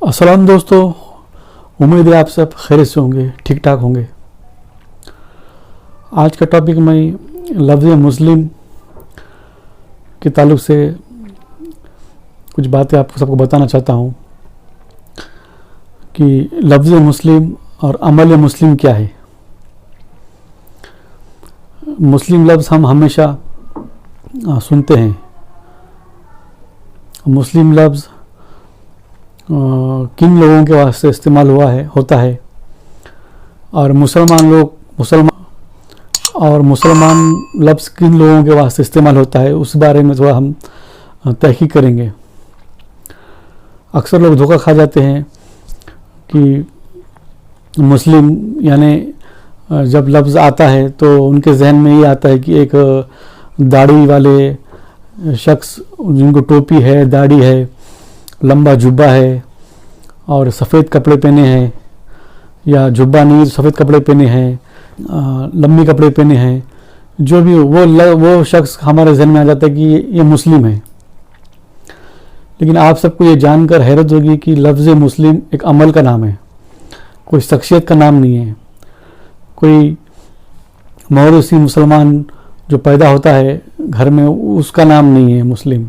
السلام دوستو، امید ہے آپ سب خیریت سے ہوں گے، ٹھیک ٹھاک ہوں گے۔ آج کا ٹاپک میں لفظ مسلم کے تعلق سے کچھ باتیں آپ سب کو بتانا چاہتا ہوں کہ لفظ مسلم اور عمل مسلم کیا ہے۔ مسلم لفظ ہم ہمیشہ سنتے ہیں۔ مسلم لفظ کن لوگوں کے واسطے استعمال ہوتا ہے اور مسلمان لفظ کن لوگوں کے واسطے استعمال ہوتا ہے، اس بارے میں تھوڑا ہم تحقیق کریں گے۔ اکثر لوگ دھوکہ کھا جاتے ہیں کہ مسلم یعنی جب لفظ آتا ہے تو ان کے ذہن میں یہ آتا ہے کہ ایک داڑھی والے شخص جن کو ٹوپی ہے، داڑھی ہے، لمبا جبہ ہے اور سفید کپڑے پہنے ہیں، یا جبہ نہیں سفید کپڑے پہنے ہیں، لمبی کپڑے پہنے ہیں، جو بھی وہ شخص ہمارے ذہن میں آ جاتا ہے کہ یہ مسلم ہے۔ لیکن آپ سب کو یہ جان کر حیرت ہوگی کہ لفظ مسلم ایک عمل کا نام ہے، کوئی شخصیت کا نام نہیں ہے۔ کوئی موروثی مسلمان جو پیدا ہوتا ہے گھر میں، اس کا نام نہیں ہے مسلم،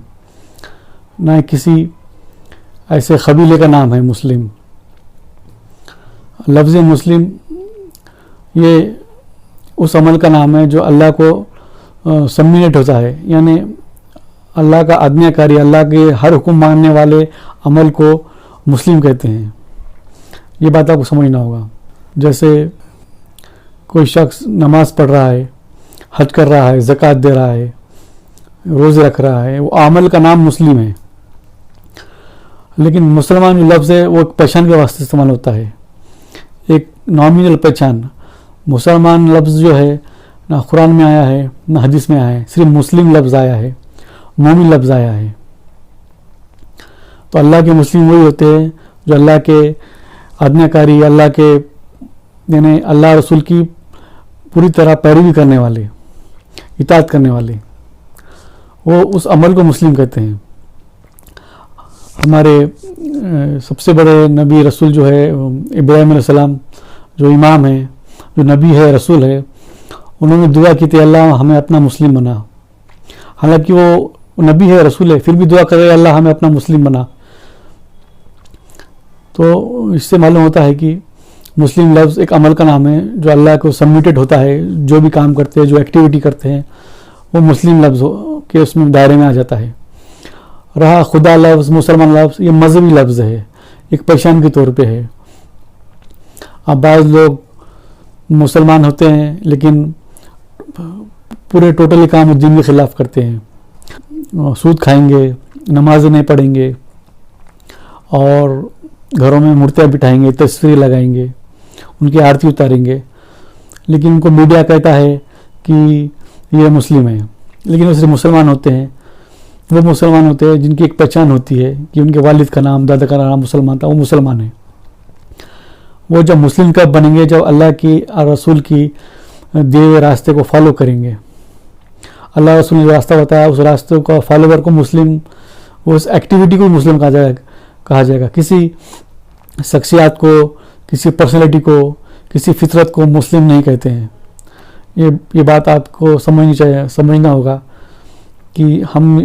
نہ کسی ایسے قبیلے کا نام ہے مسلم۔ لفظ مسلم یہ اس عمل کا نام ہے جو اللہ کو سبمٹ ہوتا ہے، یعنی اللہ کا آجنا کاری، اللہ کے ہر حکم ماننے والے عمل کو مسلم کہتے ہیں۔ یہ بات آپ کو سمجھنا ہوگا۔ جیسے کوئی شخص نماز پڑھ رہا ہے، حج کر رہا ہے، زکوٰۃ دے رہا ہے، روزے رکھ رہا ہے، وہ عمل کا نام مسلم ہے۔ لیکن مسلمان جو لفظ ہے وہ ایک پہچان کے واسطے استعمال ہوتا ہے، ایک نامینل پہچان۔ مسلمان لفظ جو ہے نہ قرآن میں آیا ہے نہ حدیث میں آیا ہے، صرف مسلم لفظ آیا ہے، مومن لفظ آیا ہے۔ تو اللہ کے مسلم وہی ہوتے ہیں جو اللہ کے آجنا کاری، اللہ کے یعنی اللہ رسول کی پوری طرح پیروی کرنے والے، اطاعت کرنے والے، وہ اس عمل کو مسلم کہتے ہیں۔ ہمارے سب سے بڑے نبی رسول جو ہے ابراہیم علیہ السلام، جو امام ہے، جو نبی ہے، رسول ہے، انہوں نے دعا کی تھی اللہ ہمیں اپنا مسلم بنا۔ حالانکہ وہ نبی ہے، رسول ہے، پھر بھی دعا کرے اللہ ہمیں اپنا مسلم بنا۔ تو اس سے معلوم ہوتا ہے کہ مسلم لفظ ایک عمل کا نام ہے جو اللہ کو سبمٹڈ ہوتا ہے، جو بھی کام کرتے ہیں، جو ایکٹیویٹی کرتے ہیں، وہ مسلم لفظ کے اس میں دائرے میں آ جاتا ہے۔ رہا خدا لفظ، مسلمان لفظ، یہ مذہبی لفظ ہے، ایک پہچان کے طور پہ ہے۔ اب بعض لوگ مسلمان ہوتے ہیں لیکن پورے ٹوٹلی کام دین کے خلاف کرتے ہیں، سود کھائیں گے، نمازیں نہیں پڑھیں گے، اور گھروں میں مورتیاں بٹھائیں گے، تصویریں لگائیں گے، ان کی آرتی اتاریں گے، لیکن ان کو میڈیا کہتا ہے کہ یہ مسلم ہے، لیکن وہ صرف مسلمان ہوتے ہیں۔ وہ مسلمان ہوتے ہیں جن کی ایک پہچان ہوتی ہے کہ ان کے والد کا نام، دادا کا نام مسلمان تھا، وہ مسلمان ہیں۔ وہ جب مسلم کب بنیں گے؟ جب اللہ کی اور رسول کی دیے ہوئے راستے کو فالو کریں گے۔ اللہ رسول نے راستہ بتایا، اس راستے کا فالوور کو مسلم، اس ایکٹیویٹی کو مسلم کہا جائے گا۔ کسی شخصیات کو، کسی پرسنالٹی کو، کسی فطرت کو مسلم نہیں کہتے ہیں۔ یہ بات آپ کو سمجھنا ہوگا کہ ہم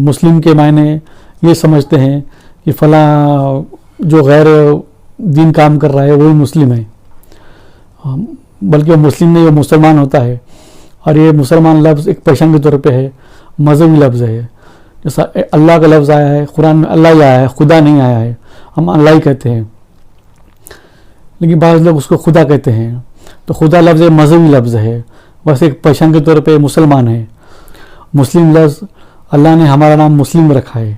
مسلم کے معنی یہ سمجھتے ہیں کہ فلاں جو غیر دین کام کر رہا ہے وہی مسلم ہے، بلکہ وہ مسلم نہیں، وہ مسلمان ہوتا ہے۔ اور یہ مسلمان لفظ ایک پہچان کے طور پہ ہے، مذہبی لفظ ہے۔ جیسا اللہ کا لفظ آیا ہے قرآن میں، اللہ ہی آیا ہے، خدا نہیں آیا ہے، ہم اللہ ہی کہتے ہیں، لیکن بعض لوگ اس کو خدا کہتے ہیں۔ تو خدا لفظ ایک مذہبی لفظ ہے، بس ایک پہچان کے طور پہ مسلمان ہے۔ مسلم لفظ اللہ نے ہمارا نام مسلم رکھا ہے۔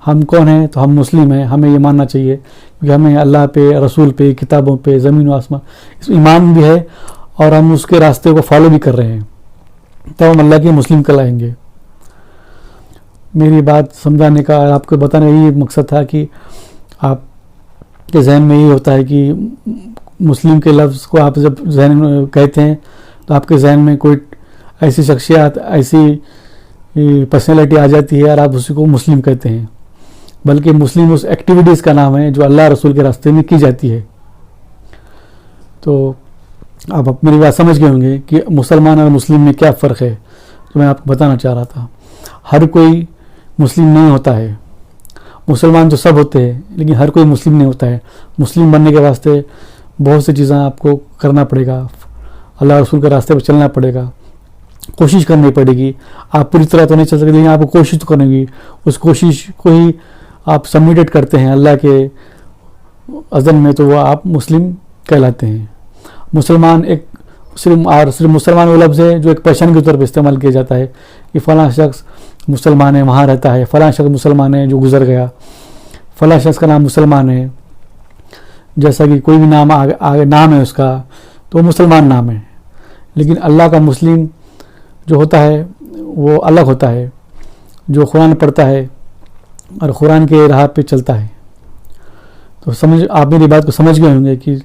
ہم کون ہیں؟ تو ہم مسلم ہیں۔ ہمیں یہ ماننا چاہیے کہ ہمیں اللہ پہ، رسول پہ، کتابوں پہ، زمین و آسمان، اس میں ایمان بھی ہے، اور ہم اس کے راستے کو فالو بھی کر رہے ہیں، تب ہم اللہ کے مسلم کہلائیں گے۔ میری بات سمجھانے کا، آپ کو بتانے کا یہ مقصد تھا کہ آپ کے ذہن میں یہ ہوتا ہے کہ مسلم کے لفظ کو آپ جب ذہن میں کہتے ہیں تو آپ کے ذہن میں کوئی ایسی شخصیات، ایسی پرسنالٹی آ جاتی ہے اور آپ اسی کو مسلم کہتے ہیں۔ بلکہ مسلم اس ایکٹیویٹیز کا نام ہے جو اللہ رسول کے راستے میں کی جاتی ہے. تو آپ میری بات سمجھ گئے ہوں گے کہ مسلمان اور مسلم میں کیا فرق ہے جو میں آپ کو بتانا چاہ رہا تھا. ہر کوئی مسلم نہیں ہوتا ہے. مسلمان تو سب ہوتے ہیں لیکن ہر کوئی مسلم نہیں ہوتا ہے. مسلم بننے کے واسطے بہت سی چیزیں آپ کو کرنا پڑے گا. اللہ رسول کے راستے پہ چلنا پڑے گا, کوشش کرنی پڑے گی. آپ پوری طرح تو نہیں چل سکتے لیکن آپ کو کوشش تو کرنی ہوگی. اس کوشش کو ہی آپ سبمیٹڈ کرتے ہیں اللہ کے اذن میں تو وہ آپ مسلم کہلاتے ہیں. مسلمان ایک صرف مسلمان وہ لفظ ہے جو ایک پیشن کے طور پہ استعمال کیا جاتا ہے کہ فلاں شخص مسلمان ہے وہاں رہتا ہے, فلاں شخص مسلمان ہے جو گزر گیا, فلاں شخص کا نام مسلمان ہے. جیسا کہ کوئی بھی نام آگے نام ہے اس کا تو وہ مسلمان نام ہے. لیکن اللہ کا مسلم جو ہوتا ہے وہ الگ ہوتا ہے, جو قرآن پڑھتا ہے اور قرآن کے راہ پہ چلتا ہے. تو آپ میری بات کو سمجھ گئے ہوں گے کہ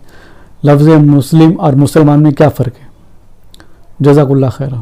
لفظ مسلم اور مسلمان میں کیا فرق ہے. جزاک اللہ خیرہ.